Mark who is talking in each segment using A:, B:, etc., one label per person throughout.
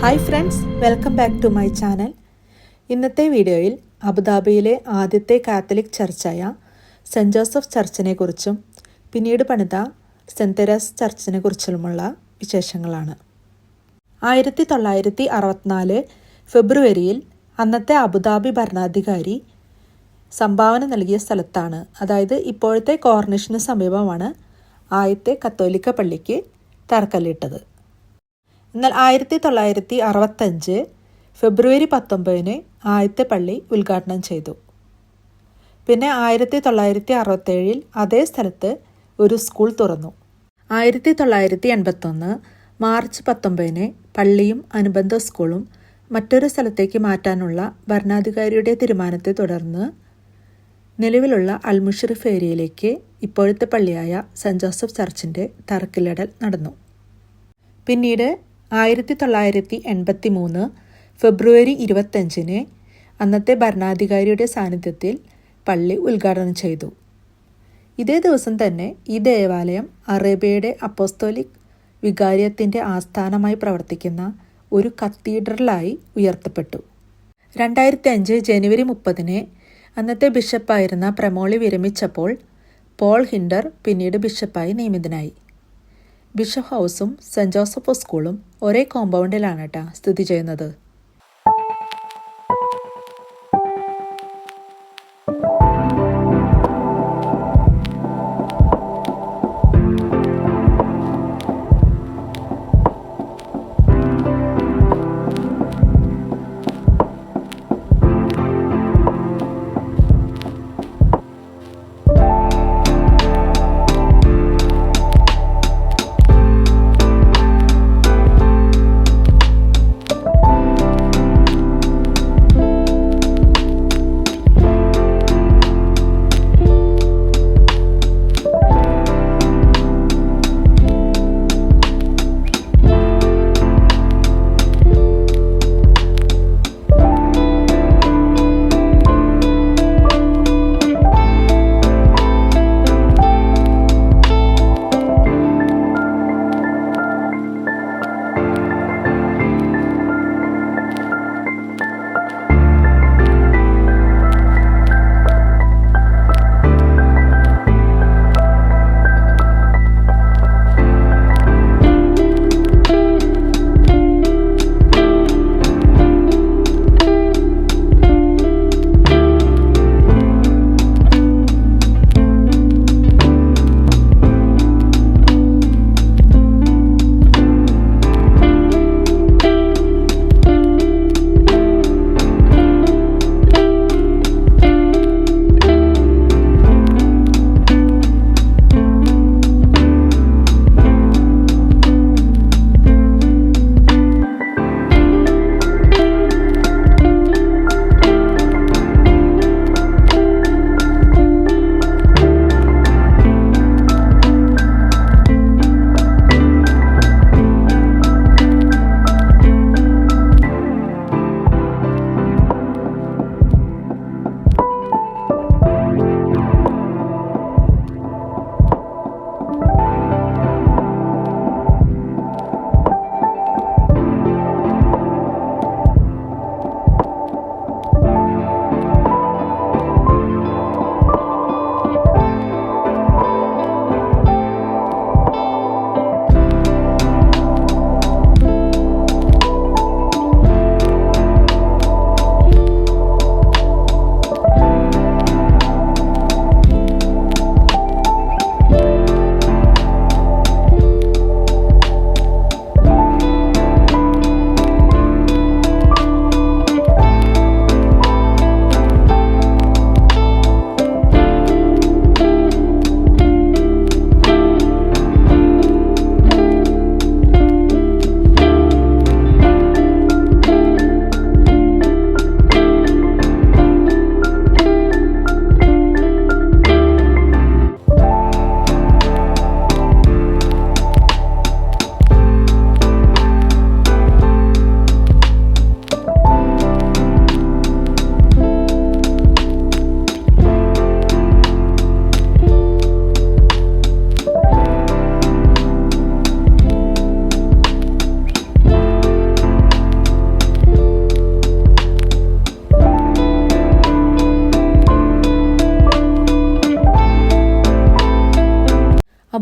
A: Hi friends, welcome back to my channel. ഇന്നത്തെ വീഡിയോയിൽ അബുദാബിയിലെ ആദ്യത്തെ കാത്തലിക് ചർച്ചായ സെൻറ് ജോസഫ് ചർച്ചിനെ കുറിച്ചും പിന്നീട് പണിത സെൻറ് തെരേസ് ചർച്ചിനെ കുറിച്ചുമുള്ള വിശേഷങ്ങളാണ്. 1964 ഫെബ്രുവരിയിൽ അന്നത്തെ അബുദാബി ഭരണാധികാരി സംഭാവന നൽകിയ സ്ഥലത്താണ്, അതായത് ഇപ്പോഴത്തെ കോർണിഷിന് സമീപമാണ് ആദ്യത്തെ കത്തോലിക്ക പള്ളിക്ക് തറക്കല്ലിട്ടത്. എന്നാൽ 1965 ഫെബ്രുവരി 19 ആദ്യത്തെ പള്ളി ഉദ്ഘാടനം ചെയ്തു. പിന്നെ 1967 അതേ സ്ഥലത്ത് ഒരു സ്കൂൾ തുറന്നു. 1981 മാർച്ച് 19 പള്ളിയും അനുബന്ധ സ്കൂളും മറ്റൊരു സ്ഥലത്തേക്ക് മാറ്റാനുള്ള ഭരണാധികാരിയുടെ തീരുമാനത്തെ തുടർന്ന് നിലവിലുള്ള അൽമുഷറിഫ് ഏരിയയിലേക്ക് ഇപ്പോഴത്തെ പള്ളിയായ സെൻറ് ജോസഫ് ചർച്ചിൻ്റെ തറക്കല്ലിടൽ നടന്നു. പിന്നീട് 1983 ഫെബ്രുവരി 25 അന്നത്തെ ഭരണാധികാരിയുടെ സാന്നിധ്യത്തിൽ പള്ളി ഉദ്ഘാടനം ചെയ്തു. ഇതേ ദിവസം തന്നെ ഈ ദേവാലയം അറേബ്യയുടെ അപ്പോസ്തോലിക് വികാരിയത്തിൻ്റെ ആസ്ഥാനമായി പ്രവർത്തിക്കുന്ന ഒരു കത്തീഡ്രലായി ഉയർത്തപ്പെട്ടു. 2005 ജനുവരി 30 അന്നത്തെ ബിഷപ്പായിരുന്ന പ്രമോളി വിരമിച്ചപ്പോൾ പോൾ ഹിൻഡർ പിന്നീട് ബിഷപ്പായി നിയമിതനായി. ബിഷപ്പ് ഹൗസും സെൻറ് ജോസഫ് സ്കൂളും ഒരേ കോമ്പൗണ്ടിലാണ് സ്ഥിതി ചെയ്യുന്നത്.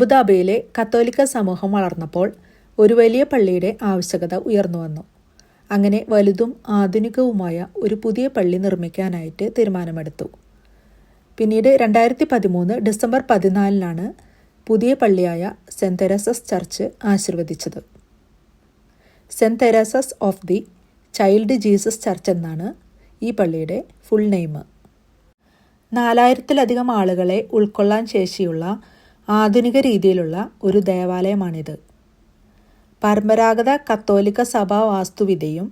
A: അബുദാബിയിലെ കത്തോലിക്ക സമൂഹം വളർന്നപ്പോൾ ഒരു വലിയ പള്ളിയുടെ ആവശ്യകത ഉയർന്നു വന്നു. അങ്ങനെ വലുതും ആധുനികവുമായ ഒരു പുതിയ പള്ളി നിർമ്മിക്കാനായിട്ട് തീരുമാനമെടുത്തു. പിന്നീട് 2013 ഡിസംബർ 14 പുതിയ പള്ളിയായ സെൻറ് തെരേസസ് ചർച്ച് ആശീർവദിച്ചത്. Saint Teresa's of the child Jesus church എന്നാണ് ഈ പള്ളിയുടെ ഫുൾ നെയിം. 4000-ലധികം ആളുകളെ ഉൾക്കൊള്ളാൻ ശേഷിയുള്ള ആധുനിക രീതിയിലുള്ള ഒരു ദേവാലയമാണിത്. പരമ്പരാഗത കത്തോലിക്ക സഭാ വാസ്തുവിദ്യയും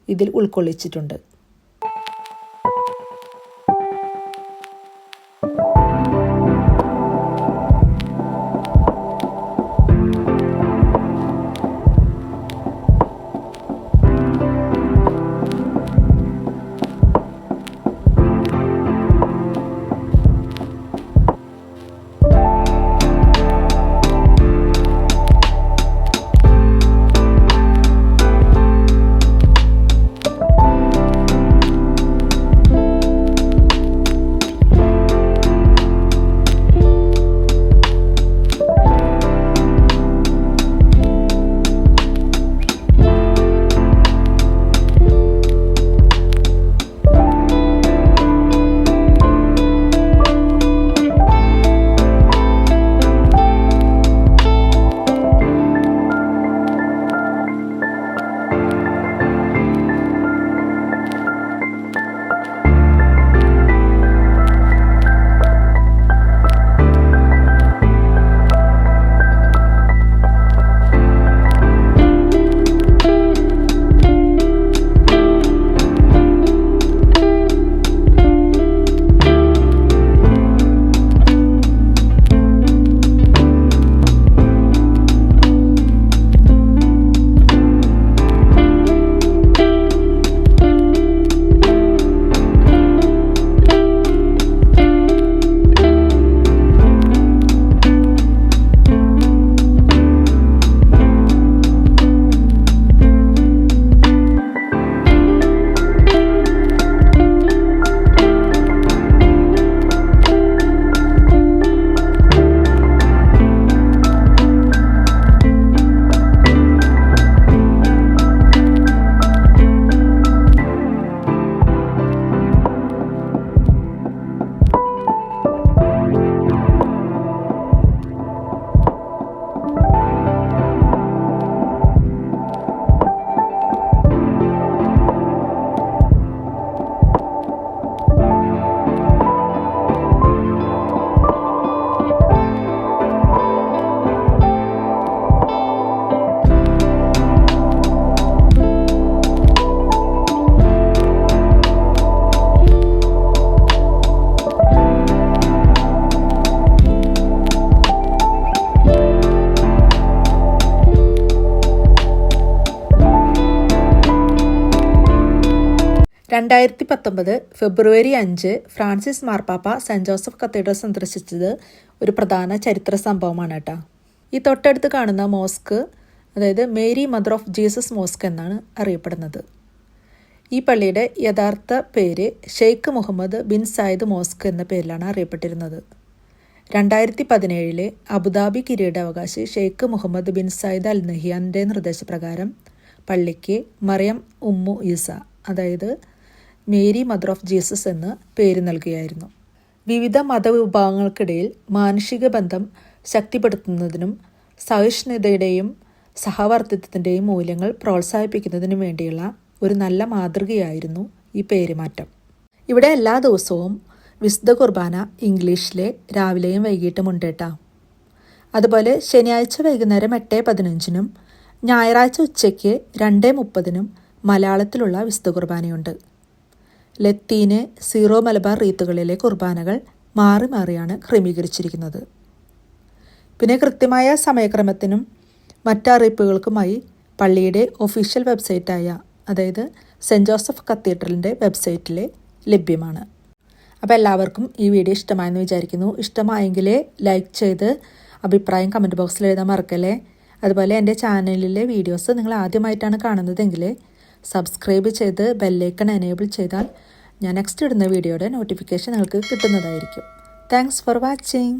A: ഇതിൽ ഉൾക്കൊള്ളിച്ചിട്ടുണ്ട്. ഫെബ്രുവരി 5 ഫ്രാൻസിസ് മാർപ്പാപ്പ സെൻറ് ജോസഫ് കത്തീഡ്രൽ സന്ദർശിച്ചത് ഒരു പ്രധാന ചരിത്ര സംഭവമാണ് കേട്ടോ. ഈ തൊട്ടടുത്ത് കാണുന്ന മോസ്ക്, അതായത് Mary mother of Jesus mosque എന്നാണ് അറിയപ്പെടുന്നത്. ഈ പള്ളിയുടെ യഥാർത്ഥ പേര് Sheikh Mohammed bin Zayed mosque എന്ന പേരിലാണ് അറിയപ്പെട്ടിരുന്നത്. 2017 അബുദാബി കിരീടാവകാശി Sheikh Mohammed bin Zayed al നഹിയാൻ്റെ നിർദ്ദേശപ്രകാരം പള്ളിക്ക് മറിയം ഉമ്മു ഈസ, അതായത് മേരി മദർ ഓഫ് ജീസസ് എന്ന് പേര് നൽകുകയായിരുന്നു. വിവിധ മതവിഭാഗങ്ങൾക്കിടയിൽ മാനുഷിക ബന്ധം ശക്തിപ്പെടുത്തുന്നതിനും സഹിഷ്ണുതയുടെയും സഹവർത്തിത്വത്തിൻ്റെയും മൂല്യങ്ങൾ പ്രോത്സാഹിപ്പിക്കുന്നതിനും വേണ്ടിയുള്ള ഒരു നല്ല മാതൃകയായിരുന്നു ഈ പേരുമാറ്റം. ഇവിടെ എല്ലാ ദിവസവും വിശുദ്ധ കുർബാന ഇംഗ്ലീഷിലെ രാവിലെയും വൈകിട്ടും ഉണ്ട് കേട്ടോ. അതുപോലെ ശനിയാഴ്ച വൈകുന്നേരം 8:15 ഞായറാഴ്ച ഉച്ചയ്ക്ക് 2:30 മലയാളത്തിലുള്ള വിശുദ്ധ കുർബാനയുണ്ട്. ലത്തീന്, സീറോ മലബാർ റീത്തുകളിലെ കുർബാനകൾ മാറി മാറിയാണ് ക്രമീകരിച്ചിരിക്കുന്നത്. പിന്നെ കൃത്യമായ സമയക്രമത്തിനും മറ്ററിയിപ്പുകൾക്കുമായി പള്ളിയുടെ ഒഫീഷ്യൽ വെബ്സൈറ്റായ, അതായത് സെൻറ് ജോസഫ് കത്തീഡ്രലിൻ്റെ വെബ്സൈറ്റിൽ ലഭ്യമാണ്. അപ്പോൾ എല്ലാവർക്കും ഈ വീഡിയോ ഇഷ്ടമായെന്ന് വിചാരിക്കുന്നു. ഇഷ്ടമായെങ്കിൽ ലൈക്ക് ചെയ്ത് അഭിപ്രായം കമൻറ്റ് ബോക്സിൽ എഴുതാൻ മറക്കല്ലേ. അതുപോലെ എൻ്റെ ചാനലിലെ വീഡിയോസ് നിങ്ങൾ ആദ്യമായിട്ടാണ് കാണുന്നതെങ്കിൽ സബ്സ്ക്രൈബ് ചെയ്ത് ബെല്ലൈക്കൺ എനേബിൾ ചെയ്താൽ ഞാൻ നെക്സ്റ്റ് ഇടുന്ന വീഡിയോയുടെ നോട്ടിഫിക്കേഷൻ നിങ്ങൾക്ക് കിട്ടുന്നതായിരിക്കും. Thanks for watching.